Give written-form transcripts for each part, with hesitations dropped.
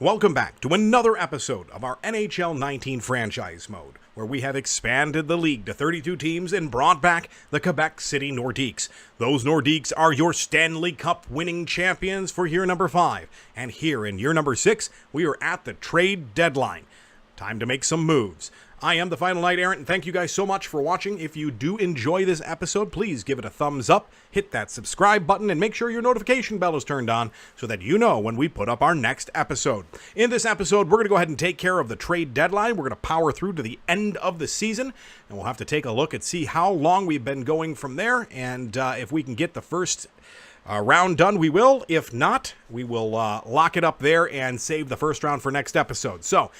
Welcome back to another episode of our NHL 19 franchise mode, where we have expanded the league to 32 teams and brought back the Quebec City Nordiques. Those Nordiques are your Stanley Cup winning champions for year number 5. And here in year number 6, we are at the trade deadline. Time to make some moves. I am the Final Knight Errant, and thank you guys so much for watching. If you do enjoy this episode, please give it a thumbs up, hit that subscribe button, and make sure your notification bell is turned on so that you know when we put up our next episode. In this episode, we're going to go ahead and take care of the trade deadline. We're going to power through to the end of the season, and we'll have to take a look and see how long we've been going from there, and if we can get the first round done, we will. If not, we will lock it up there and save the first round for next episode. So,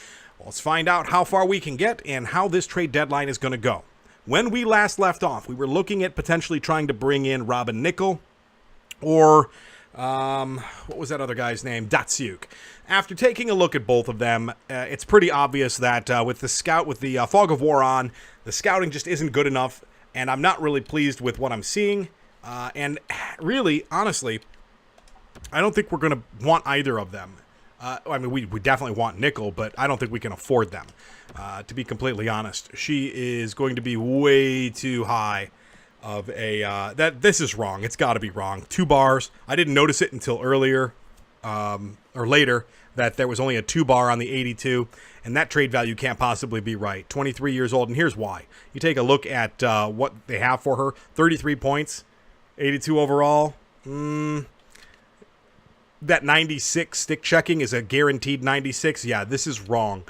let's find out how far we can get and how this trade deadline is going to go. When we last left off, we were looking at potentially trying to bring in Robin Nickel or, what was that other guy's name? Datsyuk. After taking a look at both of them, it's pretty obvious that with the fog of war on, the scouting just isn't good enough, and I'm not really pleased with what I'm seeing. And really, honestly, I don't think we're going to want either of them. I mean, we definitely want Nickel, but I don't think we can afford them, to be completely honest. She is going to be way too high of a... this is wrong. It's got to be wrong. 2 bars. I didn't notice it until earlier, or later, that there was only a 2 bar on the 82, and that trade value can't possibly be right. 23 years old, and here's why. You take a look at what they have for her. 33 points, 82 overall. That 96 stick checking is a guaranteed 96. Yeah, this is wrong.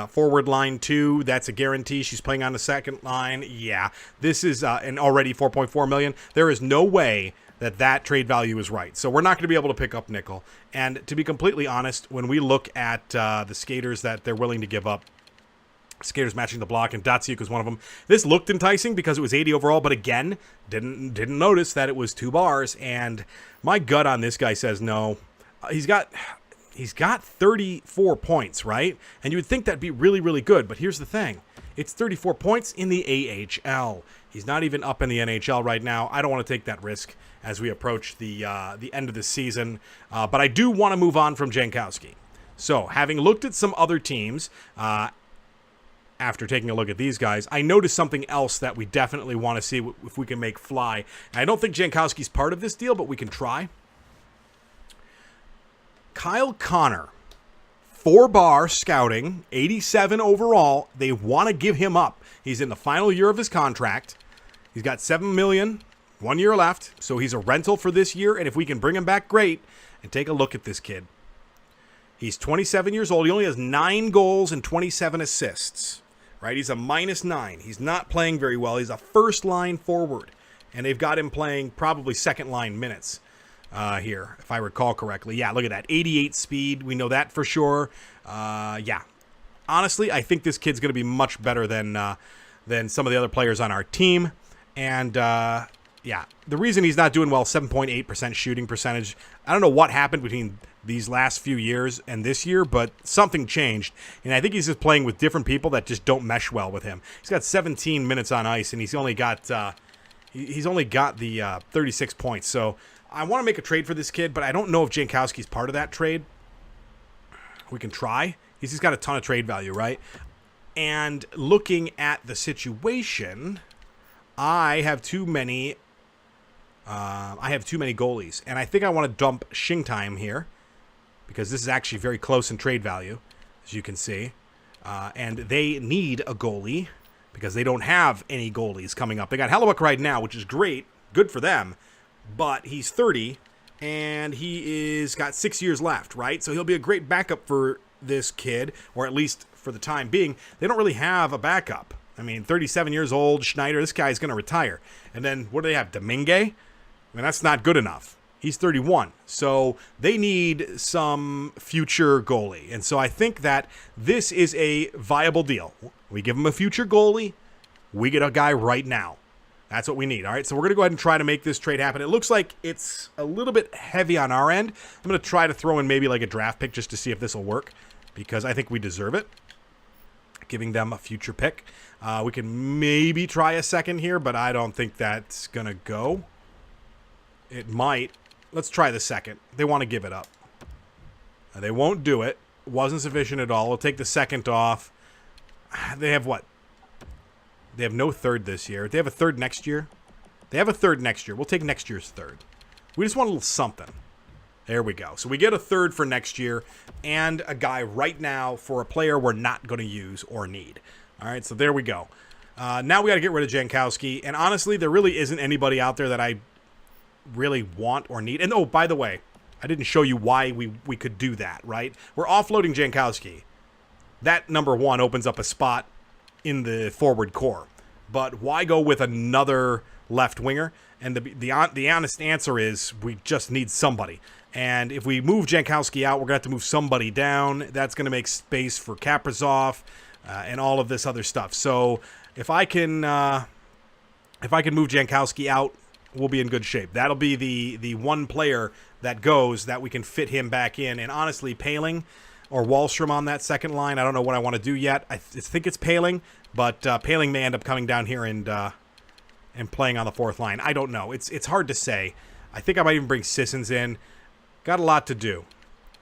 Forward line 2, that's a guarantee. She's playing on the second line. Yeah, this is an already $4.4 million. There is no way that trade value is right. So we're not going to be able to pick up Nickel. And to be completely honest, when we look at the skaters that they're willing to give up, skaters matching the block, and Datsyuk was one of them. This looked enticing because it was 80 overall, but again, didn't notice that it was 2 bars. And my gut on this guy says no. He's got 34 points, right? And you would think that'd be really, really good. But here's the thing. It's 34 points in the AHL. He's not even up in the NHL right now. I don't want to take that risk as we approach the end of the season. But I do want to move on from Jankowski. So, having looked at some other teams, after taking a look at these guys, I noticed something else that we definitely want to see if we can make fly. And I don't think Jankowski's part of this deal, but we can try. Kyle Connor, 4-bar scouting, 87 overall. They want to give him up. He's in the final year of his contract. He's got $7 million, 1 year left, so he's a rental for this year, and if we can bring him back, great. And take a look at this kid. He's 27 years old. He only has 9 goals and 27 assists, right? He's a -9. He's not playing very well. He's a first-line forward, and they've got him playing probably second-line minutes. Here, if I recall correctly. Yeah, look at that. 88 speed. We know that for sure. Yeah. Honestly, I think this kid's going to be much better than some of the other players on our team. And, yeah, the reason he's not doing well, 7.8% shooting percentage. I don't know what happened between these last few years and this year, but something changed. And I think he's just playing with different people that just don't mesh well with him. He's got 17 minutes on ice, and he's only got the 36 points. So I want to make a trade for this kid, but I don't know if Jankowski's part of that trade. We can try. He's just got a ton of trade value, right? And looking at the situation, I have too many goalies, and I think I want to dump Shingtime here because this is actually very close in trade value, as you can see. And they need a goalie because they don't have any goalies coming up. They got Hellebuck right now, which is great, good for them. But he's 30, and he is got 6 years left, right? So he'll be a great backup for this kid, or at least for the time being. They don't really have a backup. I mean, 37 years old, Schneider, this guy's going to retire. And then what do they have, Domingue? I mean, that's not good enough. He's 31. So they need some future goalie. And so I think that this is a viable deal. We give him a future goalie. We get a guy right now. That's what we need. All right, so we're going to go ahead and try to make this trade happen. It looks like it's a little bit heavy on our end. I'm going to try to throw in maybe like a draft pick just to see if this will work because I think we deserve it, giving them a future pick. We can maybe try a second here, but I don't think that's going to go. It might. Let's try the second. They want to give it up. They won't do it. wasn't sufficient at all. We'll take the second off. They have what? They have no third this year. They have a third next year. They have a third next year. We'll take next year's third. We just want a little something. There we go. So we get a third for next year and a guy right now for a player we're not going to use or need. All right, so there we go. Now we got to get rid of Jankowski. And honestly, there really isn't anybody out there that I really want or need. And oh, by the way, I didn't show you why we could do that, right? We're offloading Jankowski. That, number one, opens up a spot in the forward core. But why go with another left winger? And the honest answer is we just need somebody. And if we move Jankowski out, we're going to have to move somebody down. That's going to make space for Kaprizov and all of this other stuff. So if I can move Jankowski out, we'll be in good shape. That'll be the one player that goes that we can fit him back in. And honestly, Paling or Wallstrom on that second line, I don't know what I want to do yet. I think it's Paling, but Paling may end up coming down here and playing on the fourth line. I don't know. It's hard to say. I think I might even bring Sissons in. Got a lot to do.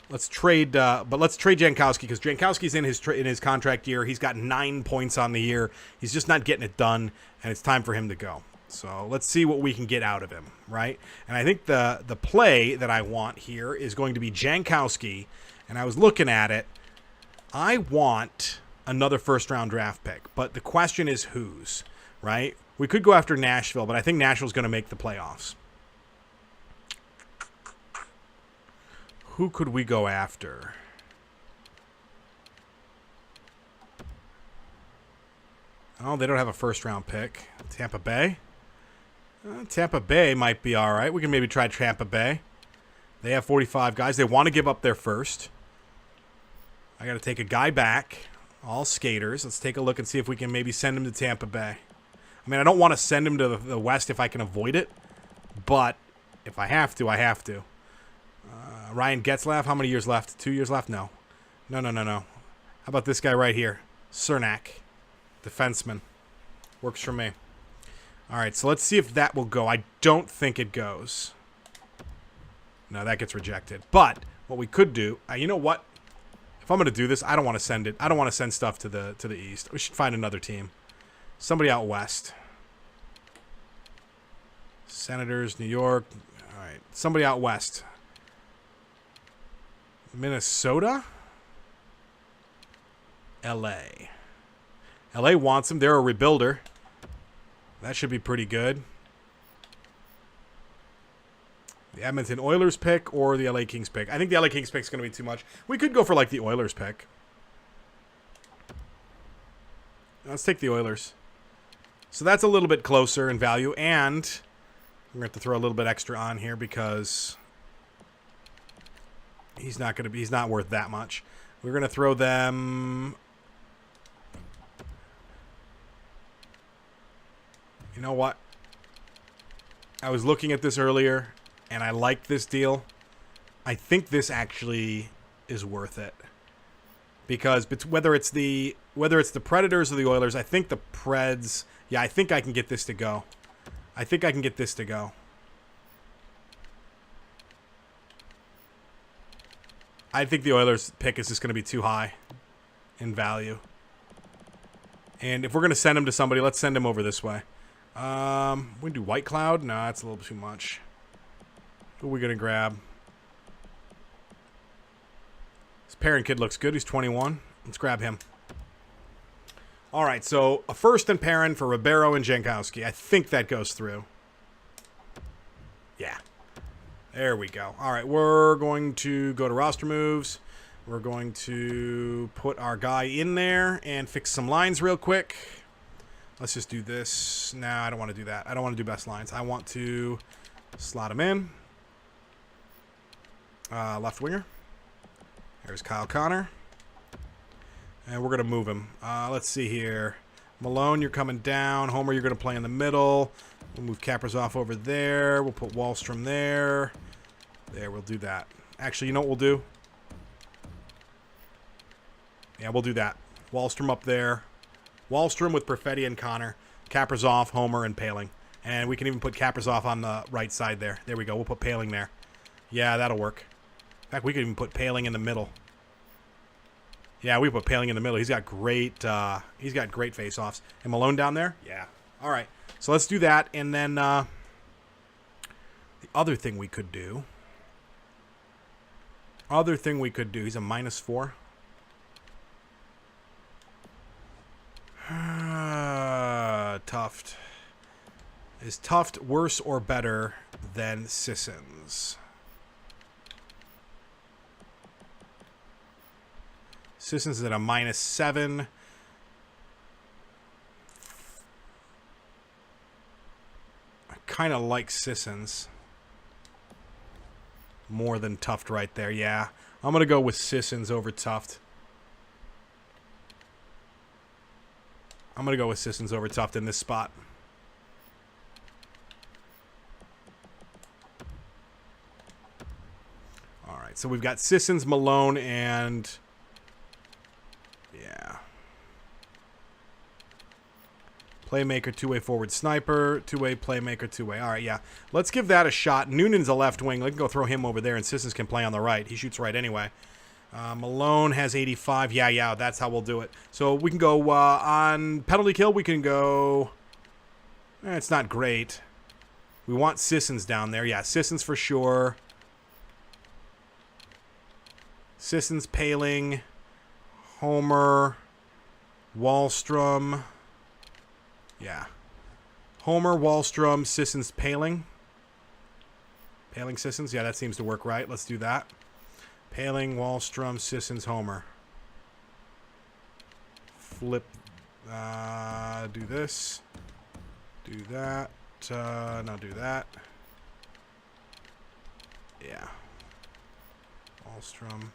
Let's trade, but let's trade Jankowski because Jankowski's in his contract year. He's got 9 points on the year. He's just not getting it done, and it's time for him to go. So let's see what we can get out of him, right? And I think the play that I want here is going to be Jankowski, and I was looking at it. I want another first-round draft pick, but the question is whose, right? We could go after Nashville, but I think Nashville's going to make the playoffs. Who could we go after? Oh, they don't have a first-round pick. Tampa Bay? Tampa Bay might be all right. We can maybe try Tampa Bay. They have 45 guys. They want to give up their first. I got to take a guy back. All skaters. Let's take a look and see if we can maybe send him to Tampa Bay. I mean, I don't want to send him to the West if I can avoid it. But if I have to, I have to. Ryan Getzlaff, how many years left? 2 years left? No. No. How about this guy right here? Cernak. Defenseman. Works for me. All right, so let's see if that will go. I don't think it goes. No, that gets rejected. But what we could do, you know what? If I'm going to do this, I don't want to send it. I don't want to send stuff to the East. We should find another team. Somebody out West. Senators, New York. All right, somebody out West. Minnesota? L.A. L.A. wants him. They're a rebuilder. That should be pretty good. The Edmonton Oilers pick or the L.A. Kings pick? I think the L.A. Kings pick is going to be too much. We could go for, like, the Oilers pick. Let's take the Oilers. So that's a little bit closer in value, and we're going to have to throw a little bit extra on here because he's not worth that much. We're going to throw them. You know what? I was looking at this earlier, and I liked this deal. I think this actually is worth it because whether it's the Predators or the Oilers, I think the Preds. Yeah, I think I can get this to go. I think the Oilers pick is just going to be too high in value. And if we're going to send him to somebody, let's send him over this way. We can do White Cloud. No, that's a little too much. Who are we going to grab? This Perrin kid looks good. He's 21. Let's grab him. All right, so a first and Perrin for Ribeiro and Jankowski. I think that goes through. Yeah. There we go. All right, we're going to go to roster moves. We're going to put our guy in there and fix some lines real quick. Let's just do this. No, I don't want to do that. I don't want to do best lines. I want to slot him in. Left winger. There's Kyle Connor. And we're going to move him. Let's see here. Malone, you're coming down. Homer, you're going to play in the middle. We'll move Kaprizov over there. We'll put Wallstrom there. There, we'll do that. Actually, you know what we'll do? Yeah, we'll do that. Wallstrom up there. Wallstrom with Perfetti and Connor. Kaprizov, Homer, and Paling. And we can even put Kaprizov on the right side there. There we go. We'll put Paling there. Yeah, that'll work. In fact, we could even put Paling in the middle. Yeah, we put Paling in the middle. He's got great face-offs. And Malone down there? Yeah. All right. So let's do that. And then the other thing we could do. He's a -4. Tuft. Is Tuft worse or better than Sissons? Sissons is at a -7. I kind of like Sissons more than Tuft right there. Yeah, I'm going to go with Sissons over Tuft. I'm going to go with Sissons over Tuft in this spot. All right, so we've got Sissons, Malone, and... yeah. Playmaker, two-way forward sniper, two-way playmaker, two-way. All right, yeah. Let's give that a shot. Noonan's a left wing. We can go throw him over there, and Sissons can play on the right. He shoots right anyway. Malone has 85. Yeah, that's how we'll do it. So we can go on penalty kill. We can go... it's not great. We want Sissons down there. Yeah, Sissons for sure. Sissons, Paling, Homer, Wallstrom. Yeah. Homer, Wallstrom, Sissons, Paling. Paling, Sissons. Yeah, that seems to work right. Let's do that. Paling, Wallstrom, Sissons, Homer. Flip. Do this. Do that. No, do that. Yeah. Wallstrom.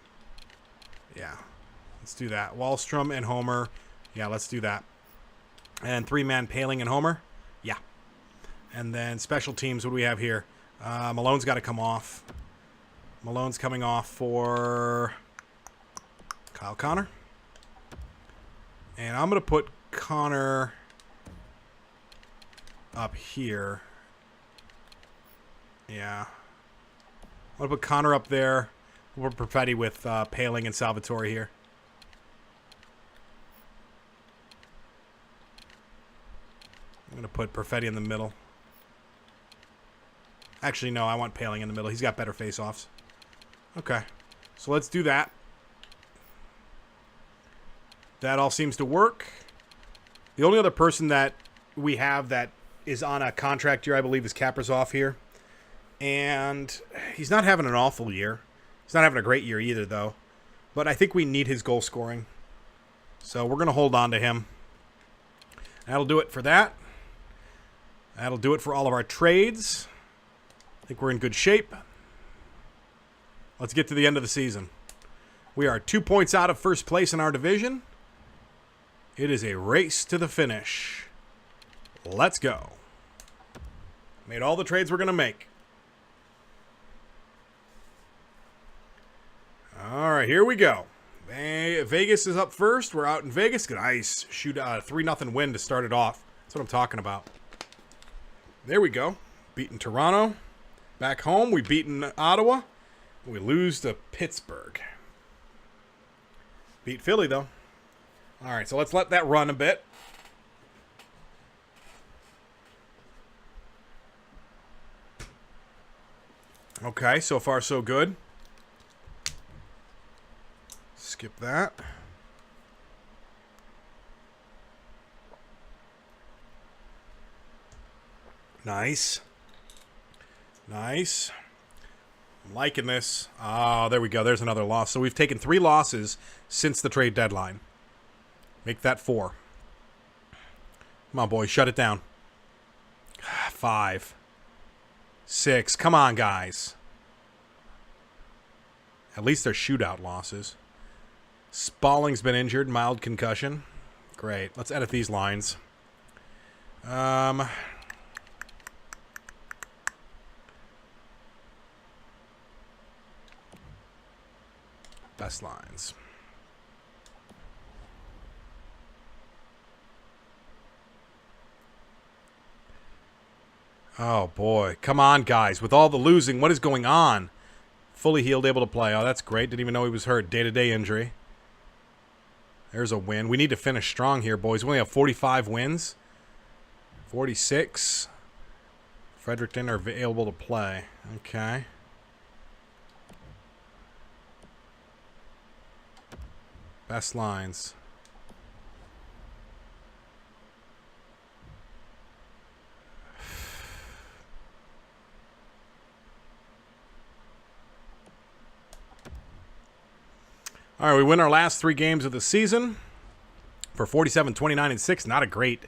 Yeah. Let's do that. Wallstrom and Homer. Yeah, let's do that. And three-man Paling and Homer. Yeah. And then special teams, what do we have here? Malone's got to come off. Malone's coming off for Kyle Connor. And I'm going to put Connor up here. Yeah. I'm going to put Connor up there. We're Perfetti with Paling and Salvatore here. I'm going to put Perfetti in the middle. Actually, no, I want Paling in the middle. He's got better face-offs. Okay. So let's do that. That all seems to work. The only other person that we have that is on a contract year, I believe, is Kaprizov here. And he's not having an awful year. He's not having a great year either, though. But I think we need his goal scoring. So we're going to hold on to him. That'll do it for that. That'll do it for all of our trades. I think we're in good shape. Let's get to the end of the season. We are 2 points out of first place in our division. It is a race to the finish. Let's go. Made all the trades we're going to make. All right, here we go. Vegas is up first. We're out in Vegas. Nice. Shoot a 3-0 win to start it off. That's what I'm talking about. There we go. Beating Toronto. Back home, we've beaten Ottawa. We lose to Pittsburgh. Beat Philly, though. All right, so let's let that run a bit. Okay, so far so good. Skip that. Nice. Nice. I'm liking this. Oh, there we go. There's another loss. So we've taken 3 losses since the trade deadline. Make that 4. Come on, boys. Shut it down. 5. 6. Come on, guys. At least they're shootout losses. Spalling's been injured. Mild concussion. Great. Let's edit these lines. Best lines. Oh, boy. Come on, guys. With all the losing, what is going on? Fully healed, able to play. Oh, that's great. Didn't even know he was hurt. Day-to-day injury. There's a win. We need to finish strong here, boys. We only have 45 wins. 46. Fredericton are available to play. Okay. Best lines. All right, we win our last 3 games of the season for 47, 29, and 6. Not a great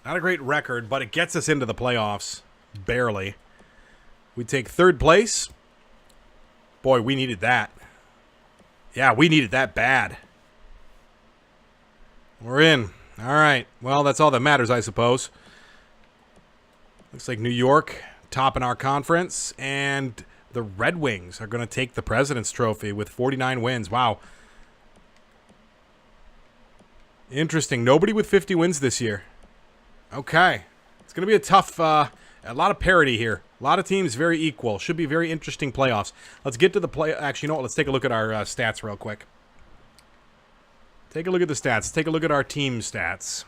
record, but it gets us into the playoffs barely. We take 3rd place. Boy, we needed that. Yeah, we needed that bad. We're in. All right. Well, that's all that matters, I suppose. Looks like New York topping our conference, and the Red Wings are going to take the President's Trophy with 49 wins. Wow. Interesting. Nobody with 50 wins this year. Okay. It's going to be a tough, a lot of parity here. A lot of teams very equal. Should be very interesting playoffs. Let's get to the play. Actually, you know what? Let's take a look at our stats real quick. Take a look at the stats. Take a look at our team stats.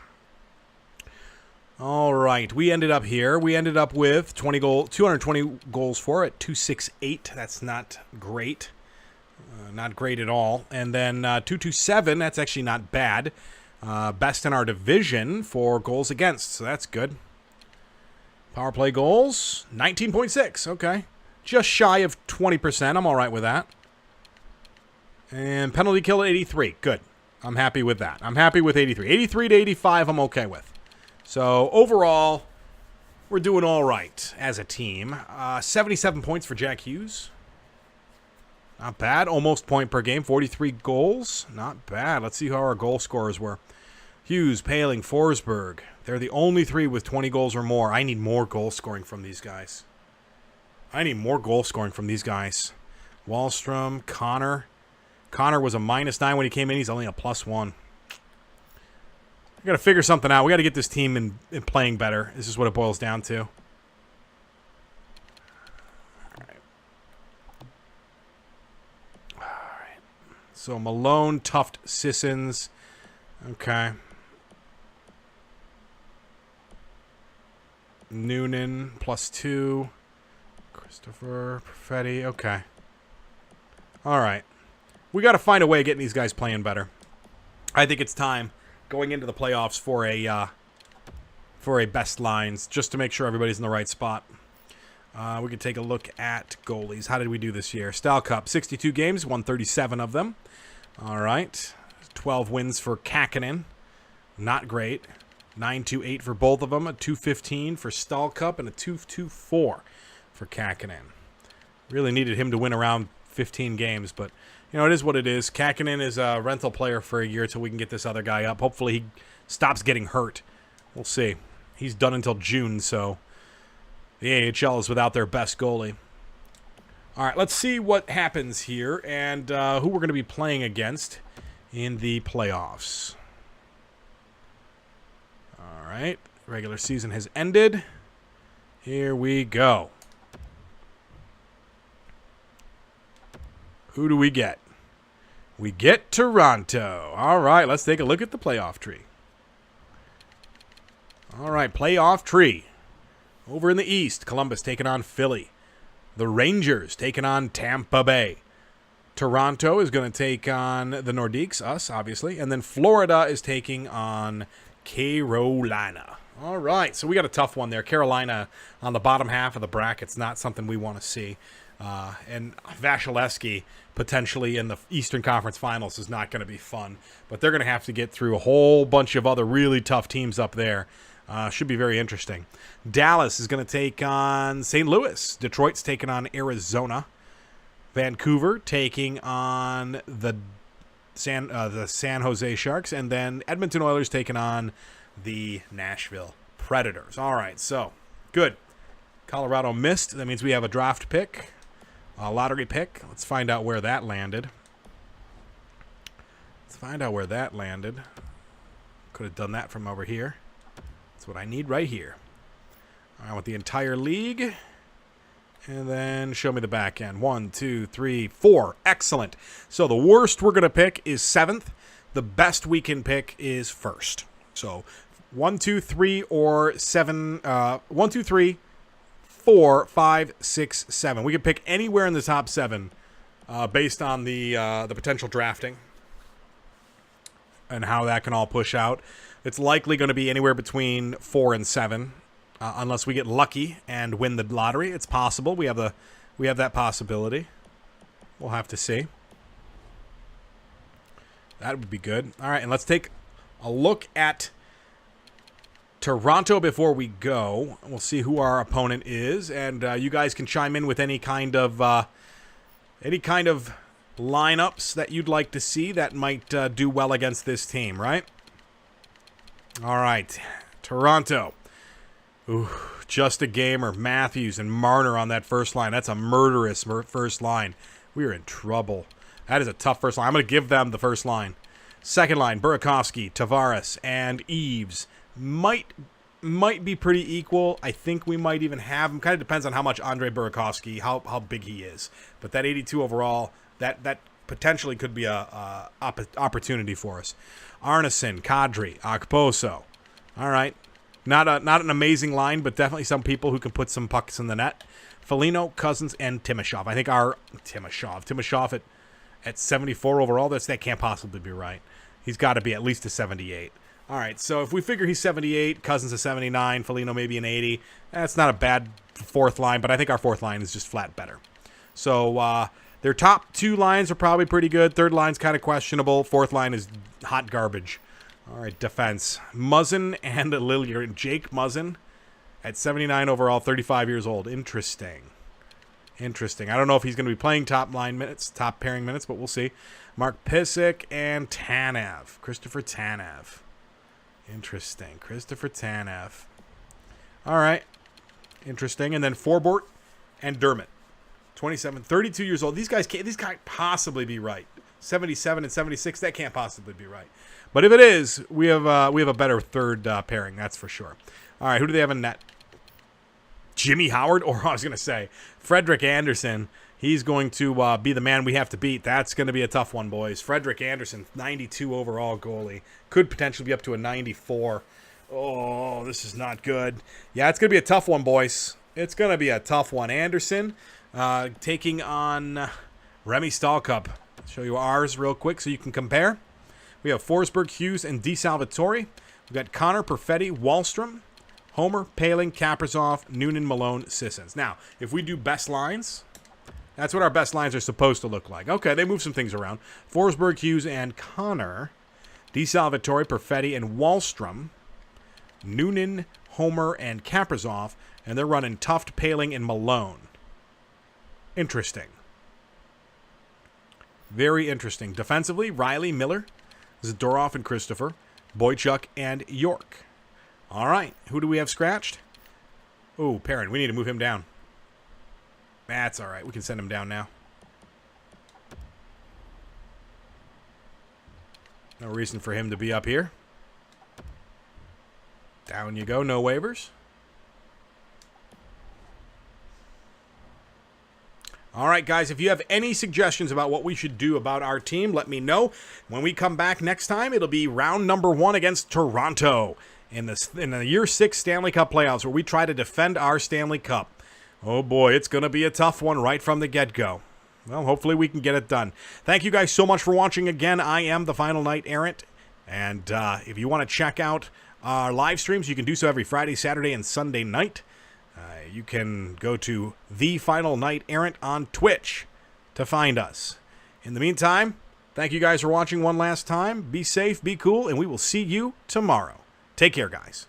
All right. We ended up here. We ended up with 220 goals for at 268. That's not great. Not great at all. And then 227. That's actually not bad. Best in our division for goals against. So that's good. Power play goals, 19.6. Okay. Just shy of 20%. I'm all right with that. And penalty kill at 83. Good. I'm happy with that. I'm happy with 83. 83 to 85, I'm okay with. So, overall, we're doing all right as a team. 77 points for Jack Hughes. Not bad. Almost point per game. 43 goals. Not bad. Let's see how our goal scorers were. Hughes, Paling, Forsberg. They're the only 3 with 20 goals or more. I need more goal scoring from these guys. Wallstrom, Connor. Connor was a -9 when he came in. He's only a +1. We got to figure something out. We got to get this team in playing better. This is what it boils down to. All right. So Malone, Tuft, Sissons. Okay. Noonan, +2. Christopher, Perfetti. Okay. All right. We got to find a way of getting these guys playing better. I think it's time going into the playoffs for a best lines, just to make sure everybody's in the right spot. We could take a look at goalies. How did we do this year? Style Cup, 62 games, won 37 of them. All right. 12 wins for Kakinen. Not great. 9-2-8 for both of them. A 2-15 for Stall Cup and a 2-2-4 for Kakinen. Really needed him to win around 15 games, but you know, it is what it is. Kakinen is a rental player for a year until we can get this other guy up. Hopefully he stops getting hurt. We'll see. He's done until June, so the AHL is without their best goalie. All right, let's see what happens here and who we're going to be playing against in the playoffs. All right, regular season has ended. Here we go. Who do we get? We get Toronto. All right, let's take a look at the playoff tree. All right, playoff tree. Over in the East, Columbus taking on Philly. The Rangers taking on Tampa Bay. Toronto is going to take on the Nordiques, us, obviously. And then Florida is taking on Carolina. All right, so we got a tough one there. Carolina on the bottom half of the bracket's not something we want to see. And Vasilevsky potentially in the Eastern Conference Finals is not going to be fun. But they're going to have to get through a whole bunch of other really tough teams up there. Should be very interesting. Dallas is going to take on St. Louis. Detroit's taking on Arizona. Vancouver taking on the San Jose Sharks. And then Edmonton Oilers taking on the Nashville Predators. All right, so good. Colorado missed. That means we have a draft pick. A lottery pick. Let's find out where that landed. Could have done that from over here. That's what I need right here. I want the entire league. And then show me the back end. 1, 2, 3, 4. Excellent. So the worst we're going to pick is 7th. The best we can pick is 1st. So 1, 2, 3, or 7. 1, 2, 3, 4, 5, 6, 7. We can pick anywhere in the top 7 based on the potential drafting and how that can all push out. It's likely going to be anywhere between 4 and 7. Unless we get lucky and win the lottery. It's possible. We have that possibility. We'll have to see. That would be good. All right, and let's take a look at Toronto before we go. We'll see who our opponent is, and you guys can chime in with any kind of lineups that you'd like to see that might do well against this team, right? All right, Toronto. Ooh, just a gamer, Matthews and Marner on that first line. That's a murderous first line. We are in trouble. That is a tough first line. I'm going to give them the first line. Second line, Burakovsky, Tavares, and Eves. Might be pretty equal. I think we might even have him. Kind of depends on how much Andre Burakovsky, how big he is. But that 82 overall, that potentially could be a opportunity for us. Arneson, Kadri, Okposo. All right. Not an amazing line, but definitely some people who can put some pucks in the net. Foligno, Cousins, and Timashov. I think our Timashov at 74 overall, that can't possibly be right. He's got to be at least a 78. All right, so if we figure he's 78, Cousins a 79, Foligno maybe an 80, that's not a bad fourth line, but I think our fourth line is just flat better. So their top 2 lines are probably pretty good. Third line's kind of questionable. Fourth line is hot garbage. All right, defense. Muzzin and Lilliard. Jake Muzzin at 79 overall, 35 years old. Interesting. I don't know if he's going to be playing top pairing minutes, but we'll see. Mark Pysyk and Tanev. Christopher Tanev. Interesting. Christopher Tanev. All right. Interesting. And then Forbort and Dermott. 27, 32 years old. These guys can't possibly be right. 77 and 76, that can't possibly be right. But if it is, we have a better third pairing, that's for sure. All right, who do they have in net? Jimmy Howard, or I was going to say Frederik Andersen. He's going to be the man we have to beat. That's going to be a tough one, boys. Frederik Andersen, 92 overall goalie. Could potentially be up to a 94. Oh, this is not good. Yeah, it's going to be a tough one, boys. It's going to be a tough one. Andersen taking on Remy Stahlcup. I'll show you ours real quick so you can compare. We have Forsberg, Hughes, and DeSalvatore. We've got Connor, Perfetti, Wallstrom, Homer, Paling, Kaprizov, Noonan, Malone, Sissons. Now, if we do best lines, that's what our best lines are supposed to look like. Okay, they move some things around. Forsberg, Hughes, and Connor. DeSalvatore, Perfetti, and Wallstrom. Noonan, Homer, and Kaprizov. And they're running Tuft, Paling, and Malone. Interesting. Very interesting. Defensively, Riley, Miller, Zadorov, and Christopher, Boychuk, and York. All right. Who do we have scratched? Oh, Perrin. We need to move him down. That's all right. We can send him down now. No reason for him to be up here. Down you go. No waivers. All right, guys, if you have any suggestions about what we should do about our team, let me know. When we come back next time, it'll be round number 1 against Toronto in the Year 6 Stanley Cup playoffs, where we try to defend our Stanley Cup. Oh, boy, it's going to be a tough one right from the get-go. Well, hopefully we can get it done. Thank you guys so much for watching again. I am the Final Knight Errant, and if you want to check out our live streams, you can do so every Friday, Saturday, and Sunday night. You can go to The Final Knight Errant on Twitch to find us. In the meantime, thank you guys for watching one last time. Be safe, be cool, and we will see you tomorrow. Take care, guys.